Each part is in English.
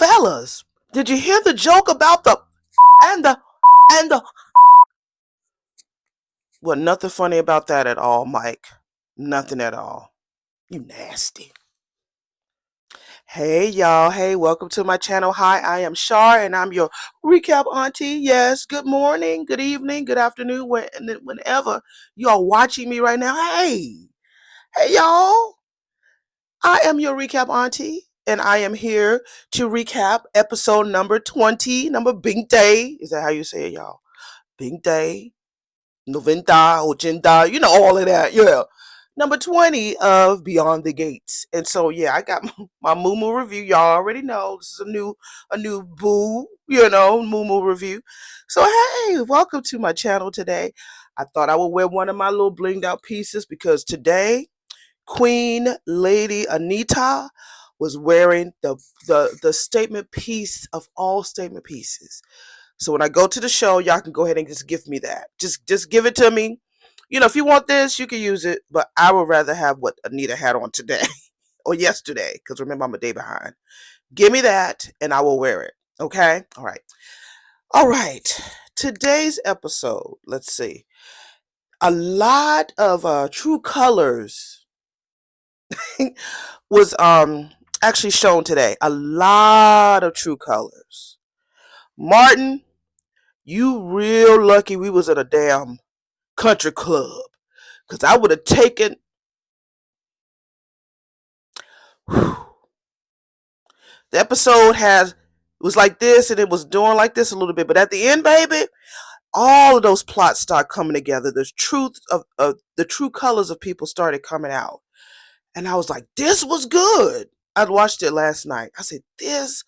Fellas, did you hear the joke about the and the and the well, nothing funny about that at all, Mike. Nothing at all. You nasty. Hey y'all, hey, welcome to my channel. Hi, I am Shar and I'm your recap auntie. Yes, good morning, good evening, good afternoon, whenever you are watching me right now. Hey y'all. I am your recap auntie and I am here to recap episode number 20, number Big Day. Is that how you say it, y'all? Big Day, Noventa, Ochenta, all of that. Yeah. Number 20 of Beyond the Gates. And so yeah, I got my Moo review. Y'all already know this is a new boo, Moo review. So hey, welcome to my channel today. I thought I would wear one of my little blinged out pieces because today Queen Lady Anita was wearing the statement piece of all statement pieces. So when I go to the show, y'all can go ahead and just give me that. Just give it to me. If you want this, you can use it, but I would rather have what Anita had on today or yesterday, because remember, I'm a day behind. Give me that and I will wear it. Okay? All right. All right. Today's episode, let's see. A lot of true colors was actually shown today. A lot of true colors. Martin, you real lucky we was at a damn country club. Cause I would have taken whew, the episode was like this and it was doing like this a little bit. But at the end, baby, all of those plots start coming together. The truth of the true colors of people started coming out. And I was like, this was good. I watched it last night. I said, this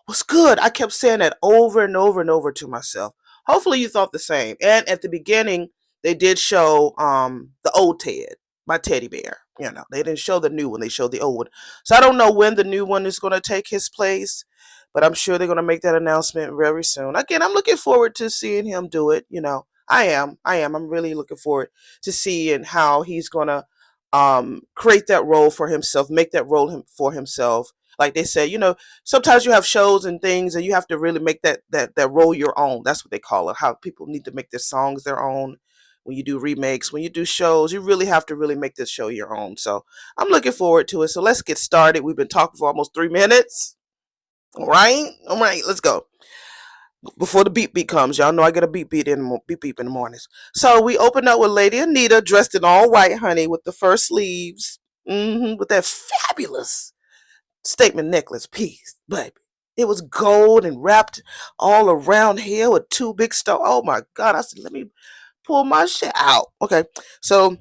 was good. I kept saying that over and over and over to myself. Hopefully you thought the same. And at the beginning, they did show the old Ted, my teddy bear. They didn't show the new one. They showed the old one. So I don't know when the new one is going to take his place, but I'm sure they're going to make that announcement very soon. Again, I'm looking forward to seeing him do it. I am. I'm really looking forward to seeing how he's going to create that role for himself, make that role for himself. Like they say, sometimes you have shows and things and you have to really make that role your own. That's what they call it. How people need to make their songs their own. When you do remakes, when you do shows, you really have to really make this show your own. So I'm looking forward to it. So let's get started. We've been talking for almost 3 minutes. All right, let's go. Before the beep comes, y'all know I get a beep in the mornings. So we open up with Lady Anita dressed in all white, honey, with the fur sleeves, with that fabulous statement necklace piece, baby. It was gold and wrapped all around here with two big stones. Oh my God. I said, let me pull my shit out. Okay. So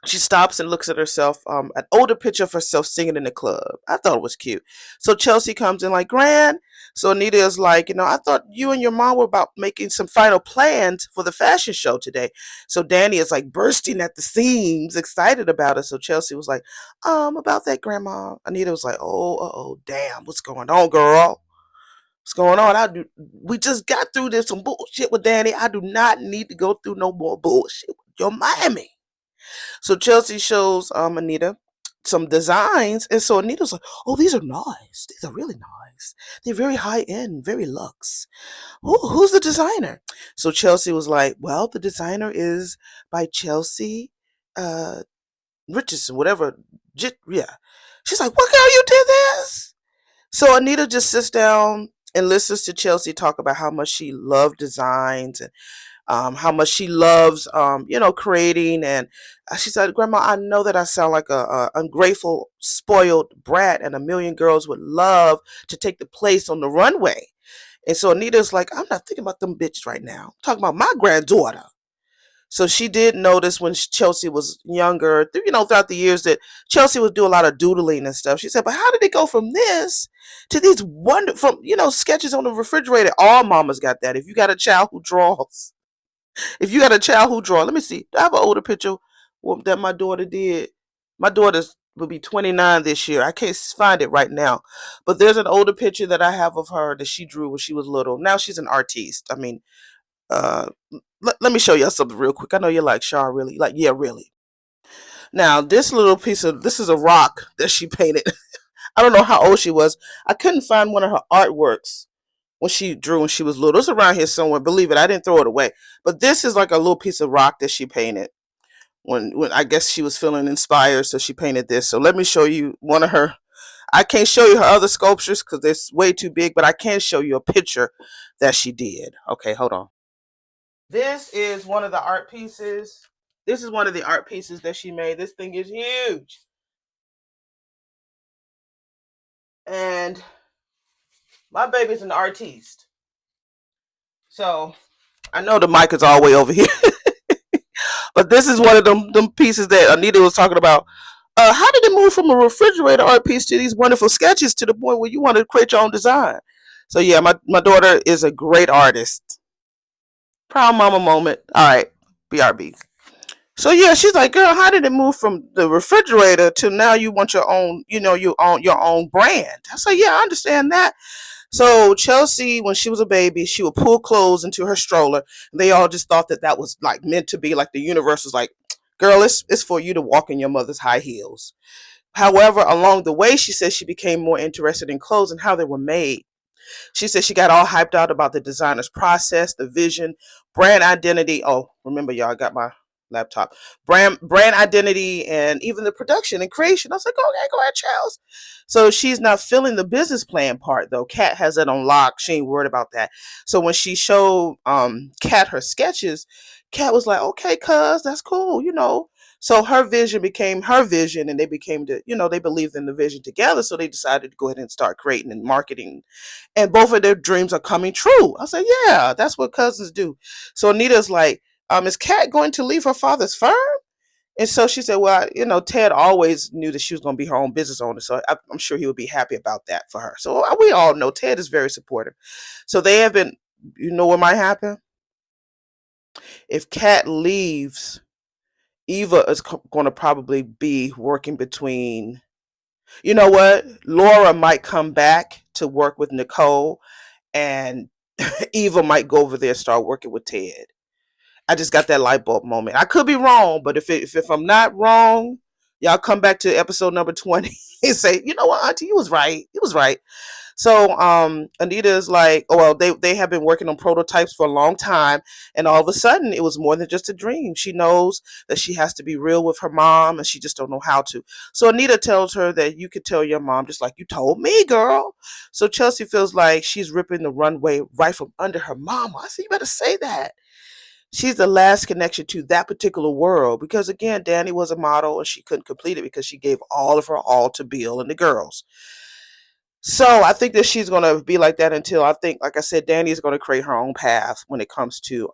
she stops and looks at herself, an older picture of herself singing in the club. I thought it was cute. So Chelsea comes in like, Gran. So Anita is like, I thought you and your mom were about making some final plans for the fashion show today. So Danny is like bursting at the seams, excited about it. So Chelsea was like, about that, Grandma. Anita was like, oh, damn, what's going on, girl? What's going on? We just got through this some bullshit with Danny. I do not need to go through no more bullshit with your mommy. So Chelsea shows Anita some designs, and so Anita's like, "Oh, these are nice. These are really nice. They're very high end, very luxe. Who's the designer?" So Chelsea was like, "Well, the designer is by Chelsea uh, Richardson, whatever. Yeah." She's like, "What, girl? You did this?" So Anita just sits down and listens to Chelsea talk about how much she loved designs and how much she loves, creating. And she said, Grandma, I know that I sound like a ungrateful, spoiled brat, and a million girls would love to take the place on the runway. And so Anita's like, I'm not thinking about them bitches right now. I'm talking about my granddaughter. So she did notice when Chelsea was younger, throughout the years that Chelsea would do a lot of doodling and stuff. She said, but how did it go from this to these wonderful, sketches on the refrigerator? All mamas got that. If you got a child who draws, let me see. I have an older picture that my daughter did. My daughter will be 29 this year. I can't find it right now. But there's an older picture that I have of her that she drew when she was little. Now she's an artiste. I mean, uh, let me show you something real quick. I know you're like, Shar, really? Like, yeah, really. Now, this is a rock that she painted. I don't know how old she was. I couldn't find one of her artworks when she drew when she was little. It's around here somewhere. Believe it, I didn't throw it away. But this is like a little piece of rock that she painted when I guess she was feeling inspired, so she painted this. So let me show you one of her. I can't show you her other sculptures because they're way too big, but I can show you a picture that she did. Okay, hold on. This is one of the art pieces. This is one of the art pieces that she made. This thing is huge. And my baby's an artiste. So I know the mic is all the way over here. But this is one of them pieces that Anita was talking about. How did it move from a refrigerator art piece to these wonderful sketches to the point where you want to create your own design? So yeah, my daughter is a great artist. Proud mama moment. All right, BRB. So yeah, she's like, girl, how did it move from the refrigerator to now you want your own, you own your own brand? I said, yeah, I understand that. So Chelsea, when she was a baby, she would pull clothes into her stroller. And they all just thought that that was like meant to be, like the universe was like, girl, it's for you to walk in your mother's high heels. However, along the way, she said she became more interested in clothes and how they were made. She said she got all hyped out about the designer's process, the vision, brand identity. Oh, remember, y'all, I got my laptop. Brand identity, and even the production and creation. I was like, okay, go ahead, Charles. So she's not feeling the business plan part though. Kat has it on lock. She ain't worried about that. So when she showed Kat her sketches, Kat was like, okay, cuz that's cool. So her vision became her vision, and they became they believed in the vision together. So they decided to go ahead and start creating and marketing, and both of their dreams are coming true. I said, yeah, that's what cousins do. So Anita's like, is Kat going to leave her father's firm? And so she said, well, Ted always knew that she was going to be her own business owner. So I'm sure he would be happy about that for her. So we all know Ted is very supportive. So they have been, what might happen? If Kat leaves, Eva is going to probably be working between, you know what? Laura might come back to work with Nicole, and Eva might go over there and start working with Ted. I just got that light bulb moment. I could be wrong, but if I'm not wrong, y'all come back to episode number 20 and say, you know what, Auntie, you was right. You was right. So Anita is like, oh well, they have been working on prototypes for a long time, and all of a sudden it was more than just a dream. She knows that she has to be real with her mom, and she just don't know how to. So Anita tells her that you could tell your mom just like you told me, girl. So Chelsea feels like she's ripping the runway right from under her mama. I said, you better say that. She's the last connection to that particular world because, again, Danny was a model and she couldn't complete it because she gave all of her all to Bill and the girls. So I think that she's going to be like that until, I think, like I said, Danny is going to create her own path when it comes to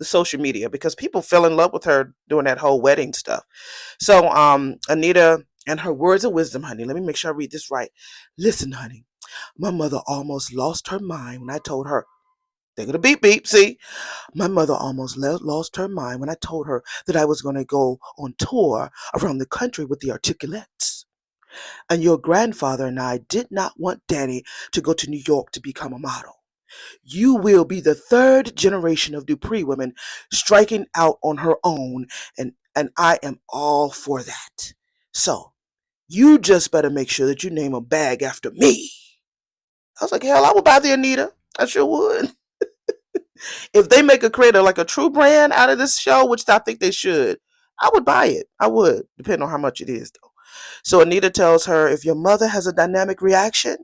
the social media, because people fell in love with her doing that whole wedding stuff. So Anita and her words of wisdom, honey, let me make sure I read this right. Listen, honey, my mother almost lost her mind when I told her. They're going to beep, beep, see? My mother almost lost her mind when I told her that I was going to go on tour around the country with the Articulates. And your grandfather and I did not want Danny to go to New York to become a model. You will be the third generation of Dupree women striking out on her own, and I am all for that. So, you just better make sure that you name a bag after me. I was like, hell, I would buy the Anita. I sure would. If they make a creator like a true brand out of this show, which I think they should, I would buy it. I would, depending on how much it is, though. So Anita tells her, if your mother has a dynamic reaction,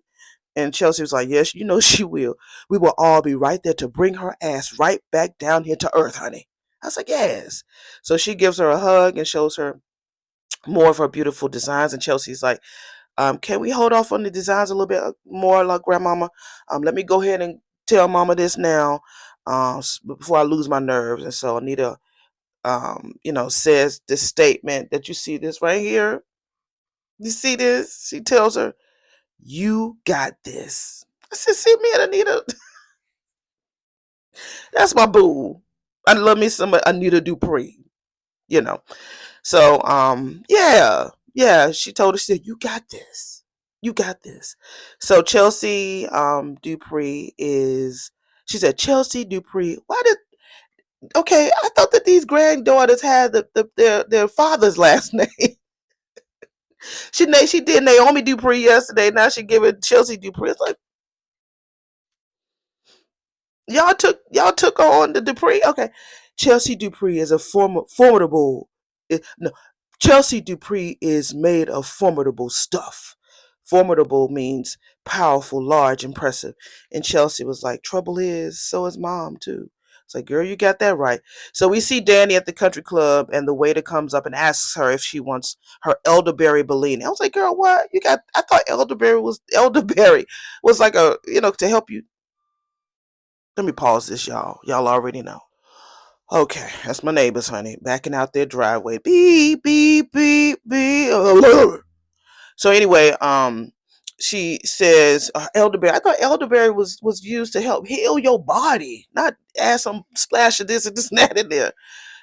and Chelsea was like, yes, she will. We will all be right there to bring her ass right back down here to earth, honey. I was like, yes. So she gives her a hug and shows her more of her beautiful designs. And Chelsea's like, can we hold off on the designs a little bit more, like grandmama? Let me go ahead and tell mama this now, before I lose my nerves. And so Anita, says this statement that you see this right here. You see this? She tells her, you got this. I said, see me and Anita. That's my boo. I love me some Anita Dupree, you know. So, yeah. She told her, she said, you got this. You got this. So Chelsea Dupree she said, Chelsea Dupree. Okay, I thought that these granddaughters had their father's last name. She did Naomi Dupree yesterday. Now she giving Chelsea Dupree. It's like y'all took on the Dupree. Okay, Chelsea Dupree is a formidable. No, Chelsea Dupree is made of formidable stuff. Formidable means powerful, large, impressive. And Chelsea was like, trouble is, so is mom too. It's like, girl, you got that right. So we see Danny at the country club, and the waiter comes up and asks her if she wants her elderberry Bellini. I was like, girl, what? You got? I thought elderberry was like a to help you. Let me pause this, y'all. Y'all already know. Okay, that's my neighbors, honey, backing out their driveway. Beep beep beep beep. So anyway, she says elderberry. I thought elderberry was used to help heal your body, not add some splash of this and this and that in there.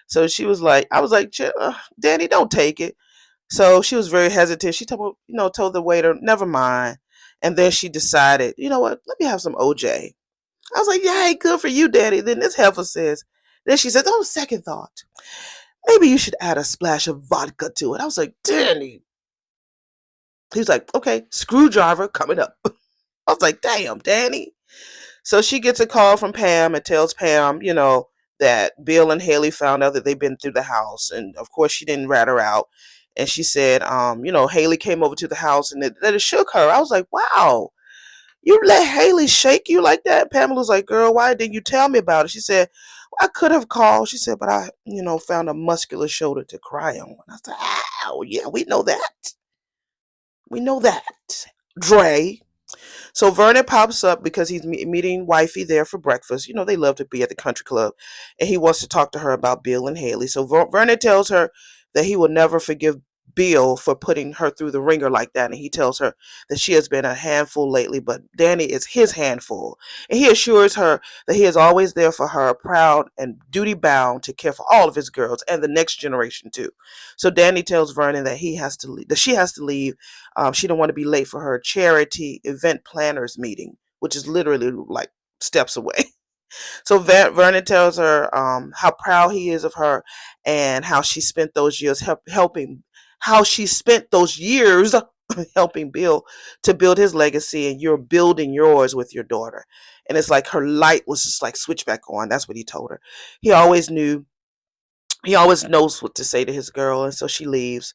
So she was like, I was like, Danny, don't take it. So she was very hesitant. She told the waiter, never mind. And then she decided, you know what? Let me have some OJ. I was like, yay, good for you, Daddy. Then this heifer says, then she says, oh, second thought. Maybe you should add a splash of vodka to it. I was like, Danny. He was like, okay, screwdriver coming up. I was like, damn, Danny. So she gets a call from Pam and tells Pam, that Bill and Haley found out that they've been through the house. And of course, she didn't rat her out. And she said, Haley came over to the house and that it shook her. I was like, wow, you let Haley shake you like that? Pamela was like, girl, why didn't you tell me about it? She said, well, I could have called. She said, but I, found a muscular shoulder to cry on. I said, oh, yeah, we know that. We know that. Dre. So Vernon pops up because he's meeting wifey there for breakfast. They love to be at the country club. And he wants to talk to her about Bill and Haley. So Vernon tells her that he will never forgive Bill for putting her through the ringer like that. And he tells her that she has been a handful lately, but Danny is his handful. And he assures her that he is always there for her, proud and duty bound to care for all of his girls and the next generation too. So Danny tells Vernon that he has to leave, that she has to leave. She don't want to be late for her charity event planners meeting, which is literally like steps away. So Vernon tells her how proud he is of her and how she spent those years helping, how she spent those years helping Bill to build his legacy, and you're building yours with your daughter. And it's like her light was just like switch back on. That's what he told her. He always knew. He always knows what to say to his girl, and so she leaves.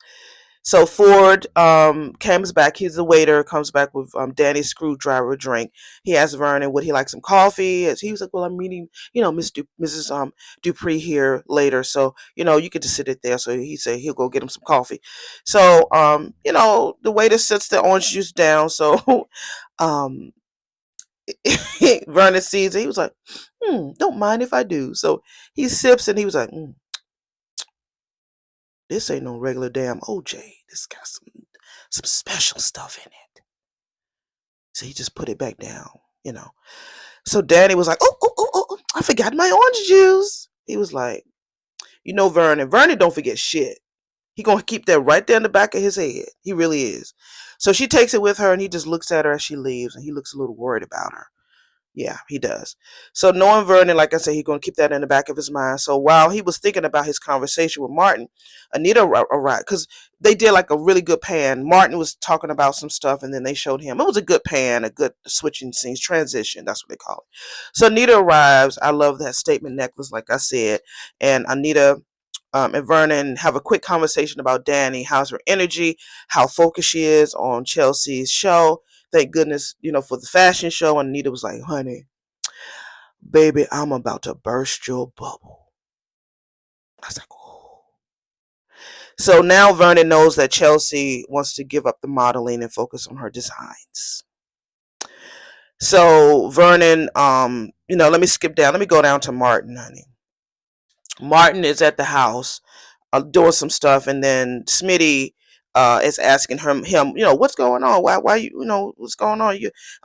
So Ford comes back. He's the waiter. Comes back with Danny's screwdriver drink. He asks Vernon would he like some coffee. He was like, "Well, I'm meeting Mrs. Dupree here later, so you could just sit it there." So he said he'll go get him some coffee. So the waiter sits the orange juice down. So um, Vernon sees it. He was like, "Don't mind if I do." So he sips and he was like, "This ain't no regular damn OJ. This got some special stuff in it." So he just put it back down. So Danny was like, oh, I forgot my orange juice. He was like, Vernon. Vernon don't forget shit. He gonna keep that right there in the back of his head. He really is. So she takes it with her and he just looks at her as she leaves and he looks a little worried about her. Yeah, he does. So knowing Vernon, like I said, he's going to keep that in the back of his mind. So while he was thinking about his conversation with Martin, Anita arrived because they did like a really good pan. Martin was talking about some stuff and then they showed him. It was a good pan, a good switching scenes, transition. That's what they call it. So Anita arrives. I love that statement necklace, like I said. And Anita and Vernon have a quick conversation about Danny. How's her energy? How focused she is on Chelsea's show. Thank goodness, for the fashion show. And Anita was like, honey, baby, I'm about to burst your bubble. I was like, oh. So now Vernon knows that Chelsea wants to give up the modeling and focus on her designs. So Vernon, let me skip down. Let me go down to Martin, honey. Martin is at the house doing some stuff, and then Smitty is asking him, what's going on? Why what's going on?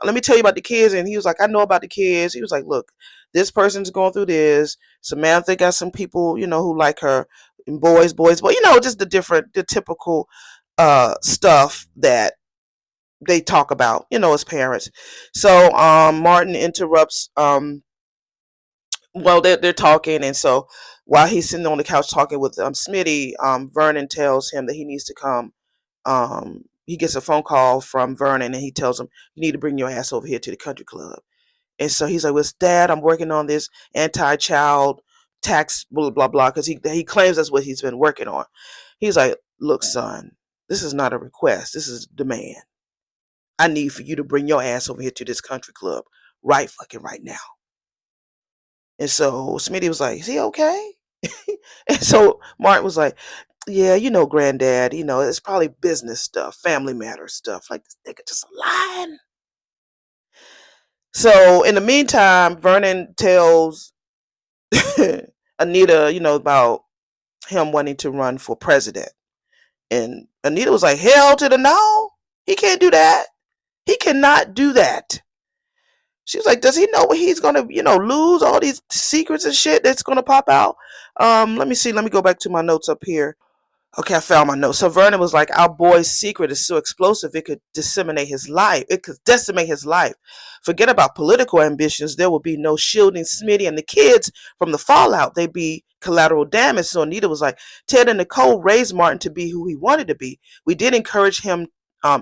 Let me tell you about the kids. And he was like, I know about the kids. He was like, look, this person's going through this. Samantha got some people, who like her, and boys, but just the typical stuff that they talk about, as parents. So Martin interrupts well, they're talking, and so while he's sitting on the couch talking with Smitty, Vernon tells him that he needs to come he gets a phone call from Vernon, and he tells him, "You need to bring your ass over here to the country club." And so he's like, "Well, Dad, I'm working on this anti-child tax, blah blah blah," because he claims that's what he's been working on. He's like, "Look, son, this is not a request. This is a demand. I need for you to bring your ass over here to this country club right fucking right now." And so Smitty was like, "Is he okay?" And so Martin was like, "Yeah, Granddad, it's probably business stuff, family matter stuff. Like, this nigga just lying." So in the meantime, Vernon tells Anita, about him wanting to run for president. And Anita was like, "Hell to the no. He can't do that. He cannot do that." She was like, "Does he know what he's gonna, lose all these secrets and shit that's gonna pop out?" Let me see. Let me go back to my notes up here. Okay, I found my notes. So Vernon was like, "Our boy's secret is so explosive it could disseminate his life. It could decimate his life. Forget about political ambitions. There will be no shielding Smitty and the kids from the fallout. They'd be collateral damage." So Anita was like, "Ted and Nicole raised Martin to be who he wanted to be. We did encourage him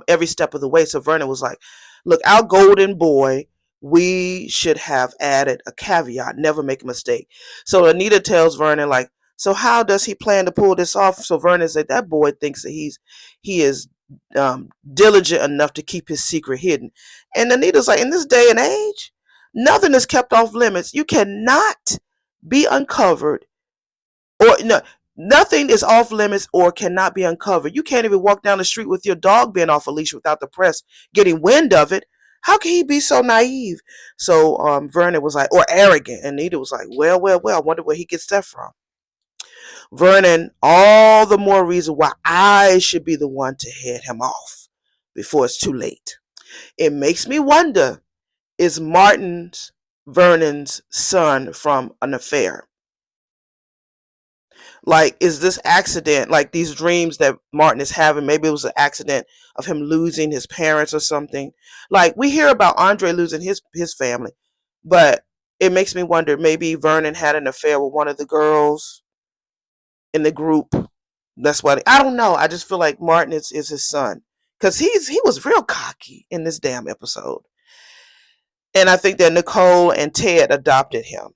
every step of the way." So Vernon was like, "Look, our golden boy, we should have added a caveat. Never make a mistake." So Anita tells Vernon, like, "So how does he plan to pull this off?" So Vernon said, "That boy thinks that he is diligent enough to keep his secret hidden." And Anita's like, "In this day and age, nothing is kept off limits. You cannot be uncovered, or no, nothing is off limits or cannot be uncovered. You can't even walk down the street with your dog being off a leash without the press getting wind of it. How can he be so naive?" So Vernon was like, "Or arrogant." And Anita was like, "Well, well, well, I wonder where he gets that from." Vernon, all the more reason why I should be the one to head him off before it's too late. It makes me wonder, is Martin's Vernon's son from an affair? Like, is this accident, like these dreams that Martin is having, maybe it was an accident of him losing his parents or something? Like, we hear about Andre losing his family, but it makes me wonder, maybe Vernon had an affair with one of the girls in the group. That's why I don't know. I just feel like Martin is his son, because he was real cocky in this damn episode, and I think that Nicole and Ted adopted him.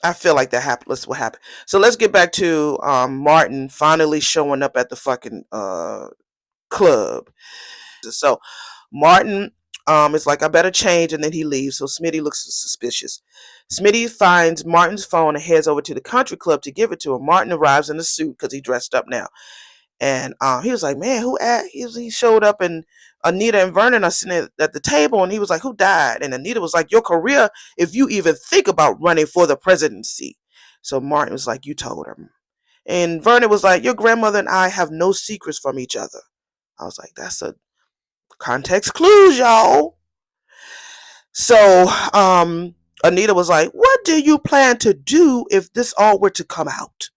I feel like that happened. That's what happened. So let's get back to Martin finally showing up at the fucking club. So Martin is like, "I better change," and then he leaves. So Smitty looks suspicious. Smitty finds Martin's phone and heads over to the country club to give it to him. Martin arrives in a suit because he dressed up now. And he was like, "Man, who at?" He showed up, and Anita and Vernon are sitting at the table, and he was like, "Who died?" And Anita was like, "Your career, if you even think about running for the presidency." So Martin was like, "You told her." And Vernon was like, "Your grandmother and I have no secrets from each other." I was like, that's a context clues, y'all. So Anita was like, "What do you plan to do if this all were to come out?"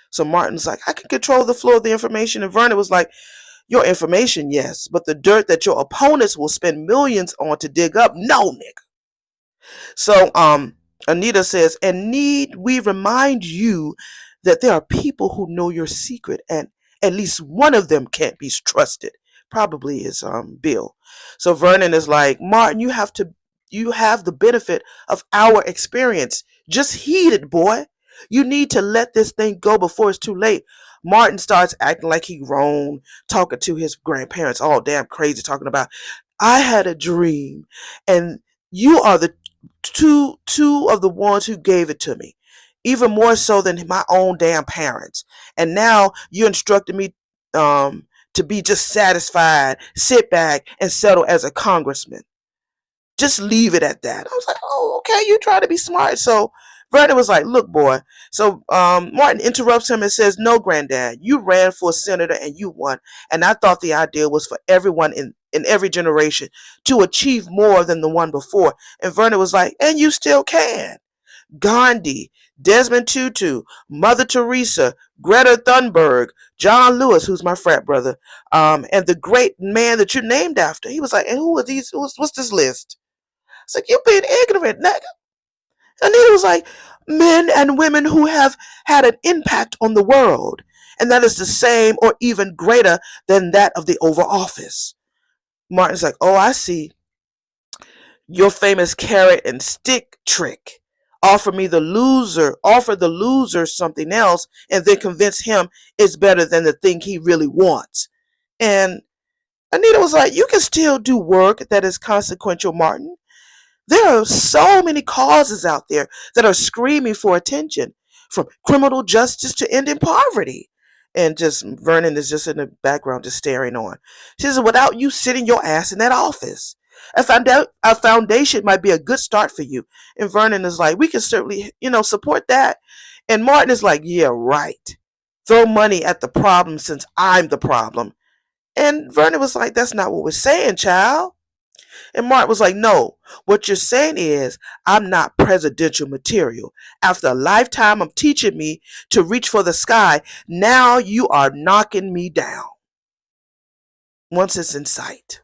So Martin's like, "I can control the flow of the information." And Vernon was like, "Your information, yes, but the dirt that your opponents will spend millions on to dig up, no, nigga." So Anita says, "And need we remind you that there are people who know your secret, and at least one of them can't be trusted. Probably is Bill." So Vernon is like, "Martin, you have the benefit of our experience. Just heed it, boy. You need to let this thing go before it's too late." Martin starts acting like he grown, talking to his grandparents, all damn crazy, talking about, "I had a dream, and you are the two of the ones who gave it to me, even more so than my own damn parents. And now you instructed me to be just satisfied, sit back, and settle as a congressman. Just leave it at that." I was like, "Oh, okay, you try to be smart." So Vernon was like, "Look, boy." So Martin interrupts him and says, "No, Granddad, you ran for senator and you won. And I thought the idea was for everyone in every generation to achieve more than the one before." And Vernon was like, "And you still can. Gandhi, Desmond Tutu, Mother Teresa, Greta Thunberg, John Lewis, who's my frat brother, and the great man that you named after." He was like, "And who are these? What's this list?" It's like, "You being ignorant, nigga." And he was like, "Men and women who have had an impact on the world." and that is the same or even greater than that of the Oval Office. Martin's like, oh, I see. Your famous carrot and stick trick. Offer the loser something else, and then convince him it's better than the thing he really wants. And Anita was like, you can still do work that is consequential, Martin. There are so many causes out there that are screaming for attention, from criminal justice to ending poverty. And just Vernon is just in the background, just staring on. She says, without you sitting your ass in that office, a foundation might be a good start for you. And Vernon is like, we can certainly, support that. And Martin is like, yeah, right. Throw money at the problem since I'm the problem. And Vernon was like, that's not what we're saying, child. And Mark was like, no, what you're saying is I'm not presidential material. After a lifetime of teaching me to reach for the sky, now you are knocking me down once it's in sight.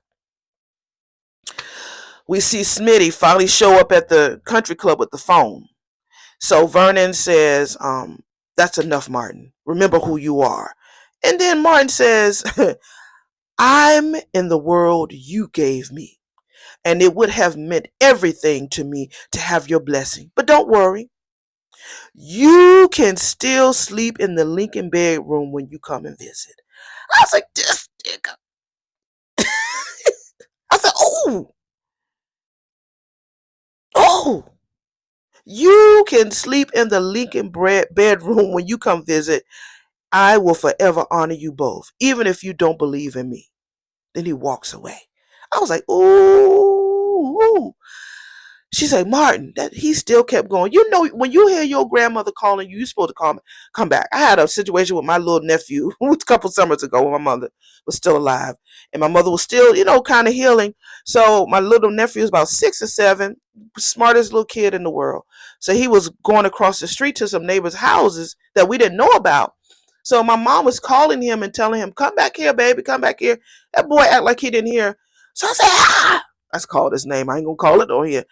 We see Smitty finally show up at the country club with the phone. So Vernon says, that's enough, Martin. Remember who you are. And then Martin says, I'm in the world you gave me, and it would have meant everything to me to have your blessing. But don't worry. You can still sleep in the Lincoln bedroom when you come and visit. I was like, this nigga. I said, oh, you can sleep in the Lincoln bedroom when you come visit. I will forever honor you both, even if you don't believe in me. Then he walks away. I was like, ooh. She's like, Martin, that he still kept going. You know, when you hear your grandmother calling you, you're supposed to come back. I had a situation with my little nephew a couple summers ago when my mother was still alive. And my mother was still, kind of healing. So my little nephew was about 6 or 7, smartest little kid in the world. So he was going across the street to some neighbors' houses that we didn't know about. So my mom was calling him and telling him, come back here, baby, come back here. That boy act like he didn't hear. So I said, I called his name. I ain't going to call it on here.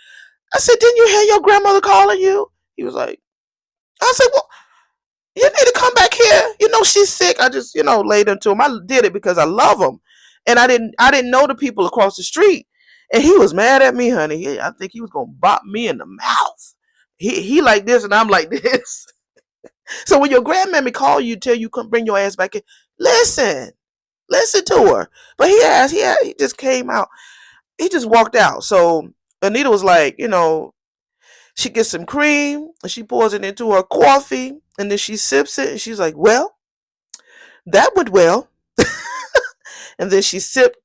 I said, didn't you hear your grandmother calling you? He was like, I said, well, you need to come back here. She's sick. I just, laid into him. I did it because I love him. And I didn't know the people across the street. And he was mad at me, honey. I think he was going to bop me in the mouth. He like this and I'm like this. So when your grandmammy call you, tell you come bring your ass back in, listen to her. But he just came out. He just walked out. So Anita was like, she gets some cream and she pours it into her coffee and then she sips it and she's like, well, that went well. And then she sipped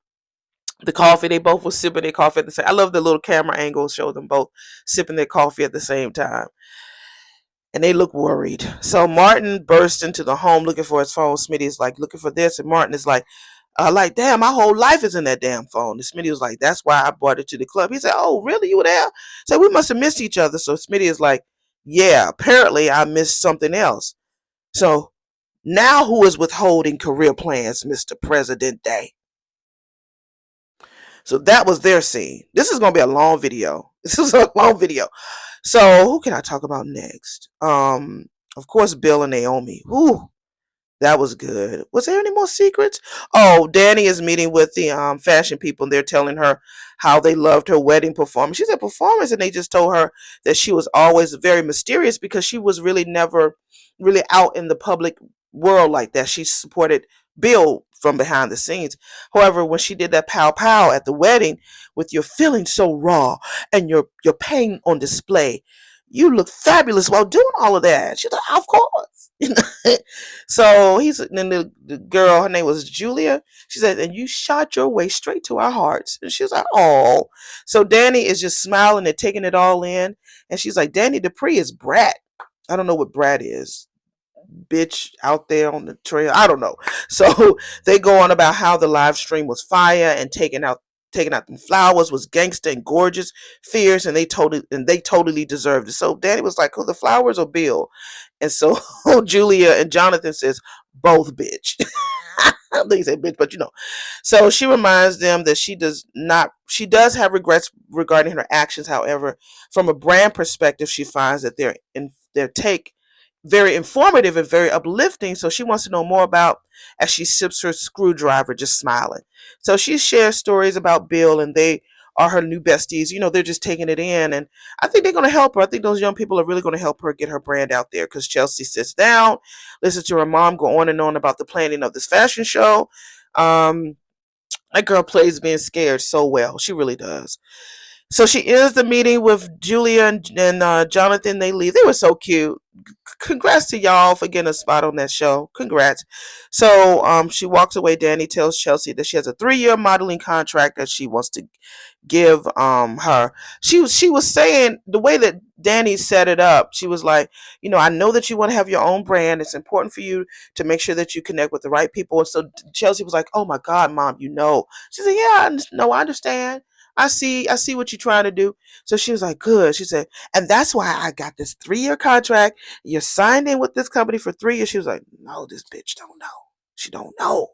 the coffee. They both were sipping their coffee at the same time. I love the little camera angles show them both sipping their coffee at the same time. And they look worried. So Martin burst into the home looking for his phone. Smitty's like looking for this. And Martin is like, damn, my whole life is in that damn phone. And Smitty was like, that's why I brought it to the club. He said, oh, really? You were there? So we must have missed each other. So Smitty is like, yeah, apparently I missed something else. So now who is withholding career plans, Mr. Presidente? So that was their scene. This is going to be a long video. This is a long video. So who can I talk about next? Of course, Bill and Naomi. Ooh, that was good. Was there any more secrets? Oh, Danny is meeting with the fashion people and they're telling her how they loved her wedding performance. She said performance and they just told her that she was always very mysterious because she was really never really out in the public world like that. She supported Bill from behind the scenes. However, when she did that pow pow at the wedding with your feelings so raw and your pain on display, you look fabulous while doing all of that. She's like, of course. So then the girl, her name was Julia. She said, and you shot your way straight to our hearts. And she was like, oh. So Danny is just smiling and taking it all in. And she's like, Danny Dupree is brat. I don't know what brat is. Bitch out there on the trail. I don't know. So they go on about how the live stream was fire and taking out them flowers was gangster and gorgeous, fierce, and they totally deserved it. So Danny was like, "Oh, the flowers or Bill?" And so Julia and Jonathan says, "Both, bitch." I think he said bitch, but So she reminds them that she does have regrets regarding her actions. However, from a brand perspective, she finds that their take very informative and very uplifting. So she wants to know more about as she sips her screwdriver, just smiling. So she shares stories about Bill, and they are her new besties. They're just taking it in, and I think they're going to help her. I think those young people are really going to help her get her brand out there because Chelsea sits down, listens to her mom go on and on about the planning of this fashion show. That girl plays being scared so well. She really does. So she ends the meeting with Julia and Jonathan. They leave. They were so cute. Congrats to y'all for getting a spot on that show. Congrats. So she walks away. Danny tells Chelsea that she has a 3-year modeling contract that she wants to give her. She was saying the way that Danny set it up, she was like, I know that you want to have your own brand. It's important for you to make sure that you connect with the right people. And so Chelsea was like, oh my God, Mom, She said, yeah, no, I understand. I see what you're trying to do. So she was like, good. She said, and that's why I got this 3-year contract. You're signed in with this company for 3 years. She was like, no, this bitch don't know. She don't know.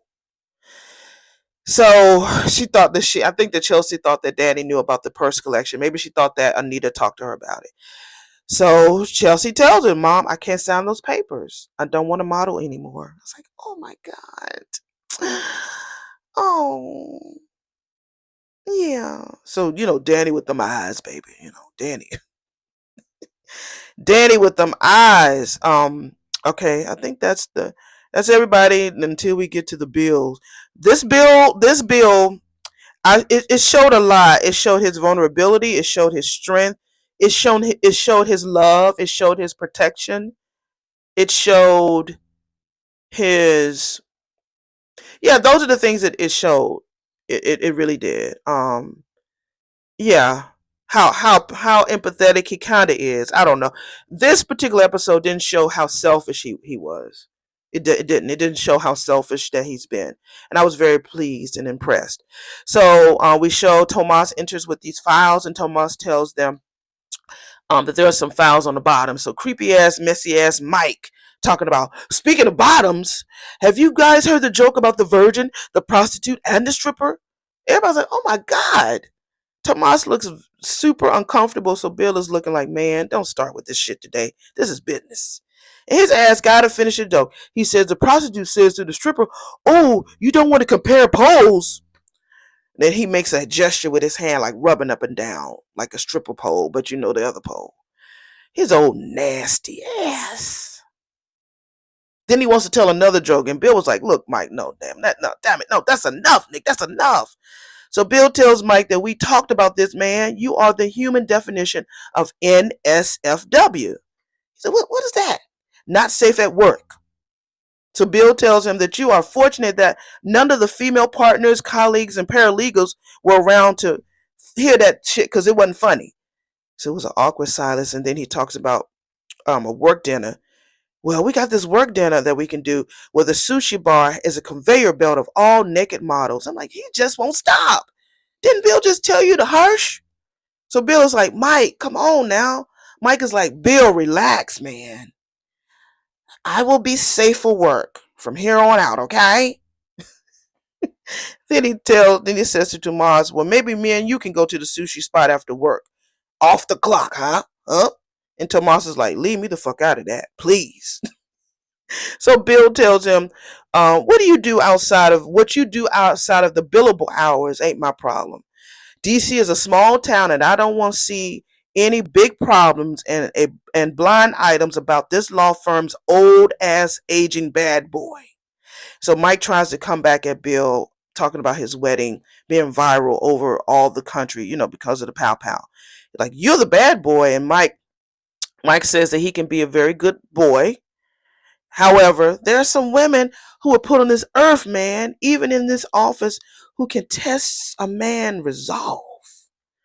So I think that Chelsea thought that Danny knew about the purse collection. Maybe she thought that Anita talked to her about it. So Chelsea tells her, Mom, I can't sign those papers. I don't want to model anymore. I was like, oh my God. Oh, yeah. So, Danny with them eyes, baby. Danny. Danny with them eyes. Okay, I think that's everybody until we get to the bills. This bill, it showed a lot. It showed his vulnerability. It showed his strength. It showed his love. It showed his protection. It showed his yeah. Those are the things that it showed. It really did. Yeah, how empathetic he kind of is. I don't know. This particular episode didn't show how selfish he was. It didn't show how selfish that he's been, and I was very pleased and impressed. So we show Tomas enters with these files, and Tomas tells them that there are some files on the bottom. So creepy ass, messy ass Mike talking about, speaking of bottoms, have you guys heard the joke about the virgin, the prostitute, and the stripper? Everybody's like, oh my God. Tomas looks super uncomfortable, so Bill is looking like, man, don't start with this shit today. This is business. And his ass gotta finish the joke. He says the prostitute says to the stripper, oh, you don't want to compare poles. Then he makes a gesture with his hand like rubbing up and down like a stripper pole, but the other pole. His old nasty ass. Then he wants to tell another joke, and Bill was like, look, Mike, no, damn it, no, that's enough, Nick, that's enough. So Bill tells Mike that we talked about this, man. You are the human definition of NSFW. He said, what is that? Not safe at work. So Bill tells him that you are fortunate that none of the female partners, colleagues, and paralegals were around to hear that shit because it wasn't funny. So it was an awkward silence, and then he talks about a work dinner. Well, we got this work dinner that we can do where the sushi bar is a conveyor belt of all naked models. I'm like, he just won't stop. Didn't Bill just tell you to hush? So Bill is like, Mike, come on now. Mike is like, Bill, relax, man. I will be safe for work from here on out, okay? Then he says to Tomas, well, maybe me and you can go to the sushi spot after work. Off the clock, huh? Huh? And Tomas is like, leave me the fuck out of that, please. So Bill tells him, what you do outside of the billable hours ain't my problem. DC is a small town, and I don't want to see any big problems and blind items about this law firm's old ass aging bad boy. So Mike tries to come back at Bill talking about his wedding being viral over all the country, because of the pow pow. Like, you're the bad boy, and Mike says that he can be a very good boy. However, there are some women who are put on this earth, man, even in this office, who can test a man resolve.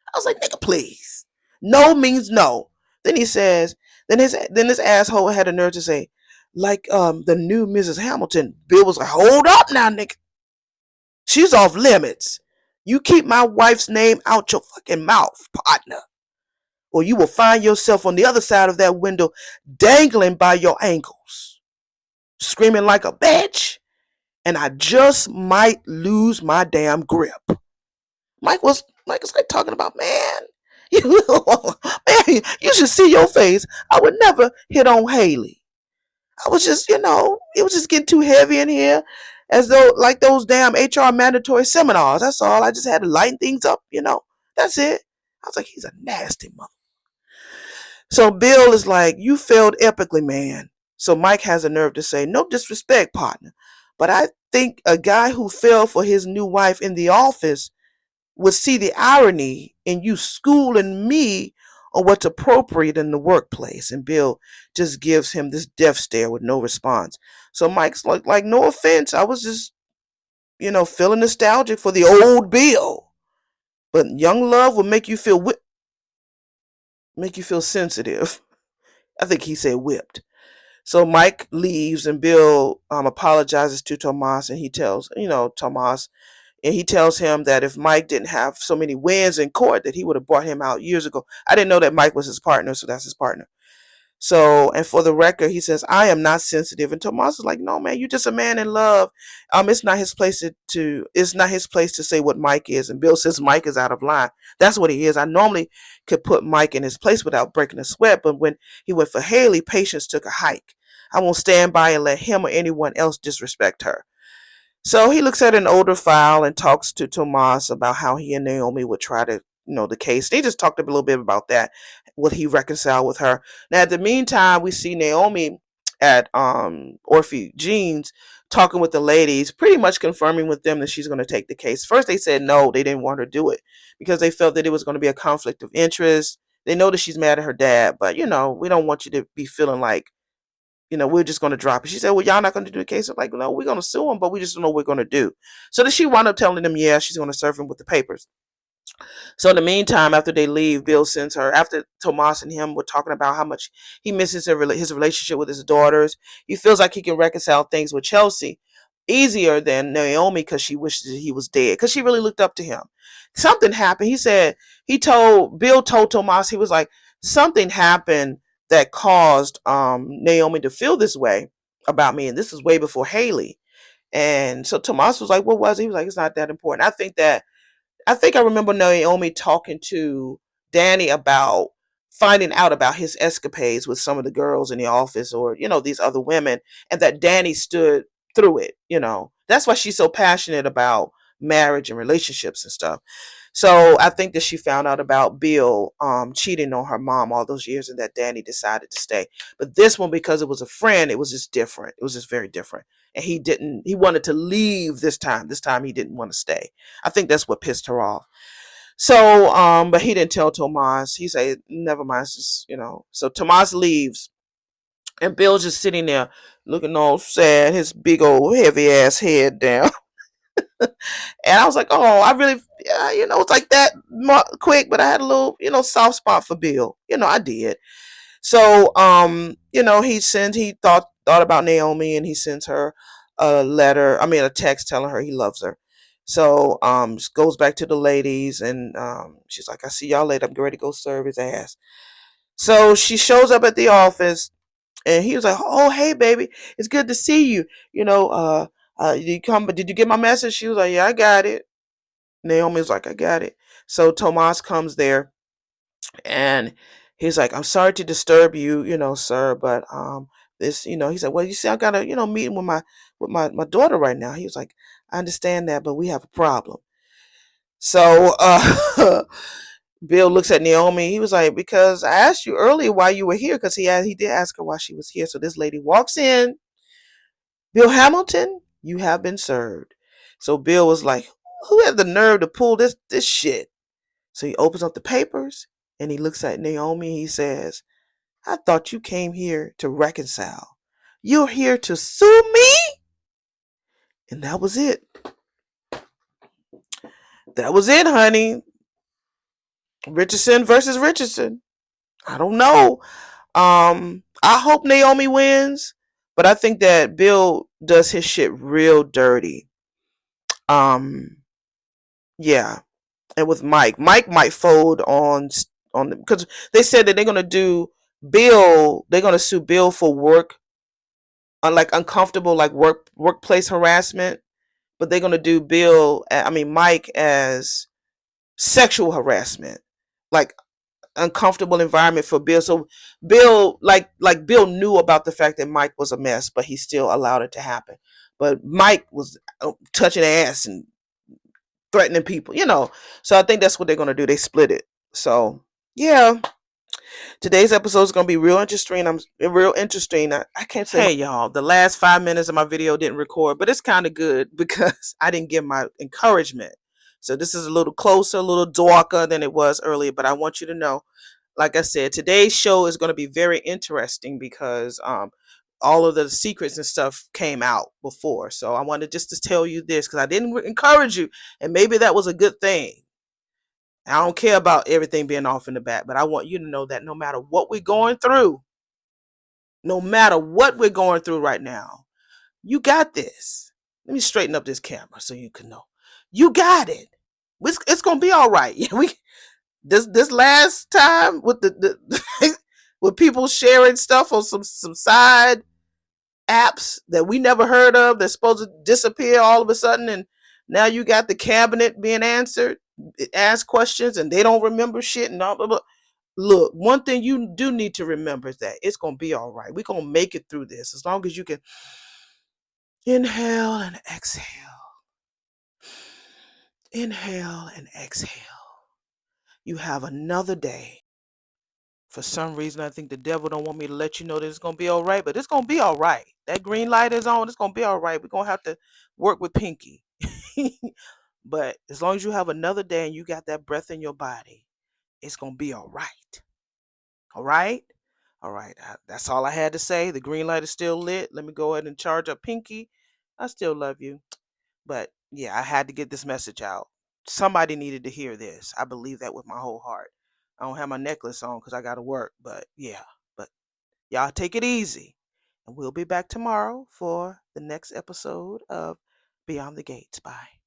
I was like, nigga, please. No means no. Then he says, then this asshole had a nerve to say, like the new Mrs. Hamilton. Bill was like, hold up now, nigga. She's off limits. You keep my wife's name out your fucking mouth, partner, or you will find yourself on the other side of that window dangling by your ankles, screaming like a bitch, and I just might lose my damn grip. Mike was like talking about, man, man, you should see your face. I would never hit on Haley. I was just, it was just getting too heavy in here, as though like those damn HR mandatory seminars. That's all. I just had to lighten things up. That's it. I was like, he's a nasty mother. So Bill is like, you failed epically, man. So Mike has a nerve to say, no disrespect, partner, but I think a guy who fell for his new wife in the office would see the irony in you schooling me on what's appropriate in the workplace. And Bill just gives him this death stare with no response. So Mike's like no offense. I was just, feeling nostalgic for the old Bill. But young love will make you feel sensitive. I think he said whipped. So Mike leaves and Bill apologizes to Tomas, and he tells, Tomas, and he tells him that if Mike didn't have so many wins in court, that he would have brought him out years ago. I didn't know that Mike was his partner, so that's his partner. So, and for the record, he says, I am not sensitive. And Tomas is like, no, man, you're just a man in love. It's not his place it's not his place to say what Mike is. And Bill says Mike is out of line. That's what he is. I normally could put Mike in his place without breaking a sweat. But when he went for Haley, patience took a hike. I won't stand by and let him or anyone else disrespect her. So he looks at an older file and talks to Tomas about how he and Naomi would try to, the case. They just talked a little bit about that. Will he reconcile with her? Now, at the meantime, we see Naomi at Orphe Jeans talking with the ladies, pretty much confirming with them that she's going to take the case. First, they said no, they didn't want her to do it because they felt that it was going to be a conflict of interest. They know that she's mad at her dad, but we don't want you to be feeling like we're just going to drop it. She said, well, y'all not going to do the case. I'm like, no, we're going to sue him, but we just don't know what we're going to do. So then she wound up telling them, yeah, she's going to serve him with the papers. So in the meantime, after they leave, Bill sends her, after Tomas and him were talking about how much he misses his relationship with his daughters, he feels like he can reconcile things with Chelsea easier than Naomi because she wishes he was dead, because she really looked up to him. Something happened. He said, Bill told Tomas, he was like, something happened that caused Naomi to feel this way about me. And this is way before Haley. And so Tomas was like, what was it? He was like, it's not that important. I remember Naomi talking to Danny about finding out about his escapades with some of the girls in the office, or, these other women, and that Danny stood through it. That's why she's so passionate about marriage and relationships and stuff. So I think that she found out about Bill cheating on her mom all those years, and that Danny decided to stay. But this one, because it was a friend, it was just different. It was just very different. And he wanted to leave this time. This time he didn't want to stay. I think that's what pissed her off. So, but he didn't tell Tomas. He said, never mind, it's just. So Tomas leaves, and Bill's just sitting there looking all sad, his big old heavy ass head down. And I was like, oh, I really, it's like that quick, but I had a little, soft spot for Bill. I did. So, he thought about Naomi, and he sends her a text telling her he loves her. So, goes back to the ladies, and she's like, I see y'all later. I'm ready to go serve his ass. So she shows up at the office, and he was like, oh, hey, baby, it's good to see you. Did you come? But did you get my message? She was like, yeah, I got it. Naomi was like, I got it. So Tomas comes there, and he's like, I'm sorry to disturb you, sir, but this, he said, well, you see, I got a, meeting with my daughter right now. He was like, I understand that, but we have a problem. So Bill looks at Naomi. He was like, because I asked you earlier why you were here, because he did ask her why she was here. So this lady walks in. Bill Hamilton, you have been served. So Bill was like, who had the nerve to pull this shit? So he opens up the papers, and he looks at Naomi. He says, I thought you came here to reconcile. You're here to sue me? And that was it. That was it, honey. Richardson versus Richardson. I don't know. I hope Naomi wins, but I think that Bill does his shit real dirty. Yeah. And with Mike might fold on them, because they said that they're gonna do Bill. They're gonna sue Bill for work, like uncomfortable, like workplace harassment. But they're gonna do Mike as sexual harassment. Like uncomfortable environment for Bill. So Bill, like Bill knew about the fact that Mike was a mess, but he still allowed it to happen. But Mike was touching ass and threatening people, you know. So I think that's what they're gonna do. They split it. So yeah, today's episode is gonna be real interesting. I'm real interesting. I can't say. Hey y'all, the last 5 minutes of my video didn't record, but it's kind of good because I didn't give my encouragement. So this is a little closer, a little darker than it was earlier. But I want you to know, like I said, today's show is going to be very interesting because all of the secrets and stuff came out before. So I wanted just to tell you this because I didn't encourage you, and maybe that was a good thing. I don't care about everything being off in the back, but I want you to know that no matter what we're going through, no matter what we're going through right now, you got this. Let me straighten up this camera so you can know. You got it. It's gonna be all right. We this last time with the with people sharing stuff on some side apps that we never heard of that's supposed to disappear all of a sudden, and now you got the cabinet being answered, ask questions, and they don't remember shit and all blah, blah. Look, one thing you do need to remember is that it's gonna be all right. We're gonna make it through this as long as you can inhale and exhale. Inhale and exhale. You have another day. For some reason, I think the devil don't want me to let you know that it's gonna be all right, but it's gonna be all right. That green light is on. It's gonna be all right. We're gonna have to work with Pinky, but as long as you have another day and you got that breath in your body, it's gonna be all right. All right, all right. That's all I had to say. The green light is still lit. Let me go ahead and charge up Pinky. I still love you, but yeah, I had to get this message out. Somebody needed to hear this. I believe that with my whole heart. I don't have my necklace on because I got to work, but yeah. But y'all take it easy. And we'll be back tomorrow for the next episode of Beyond the Gates. Bye.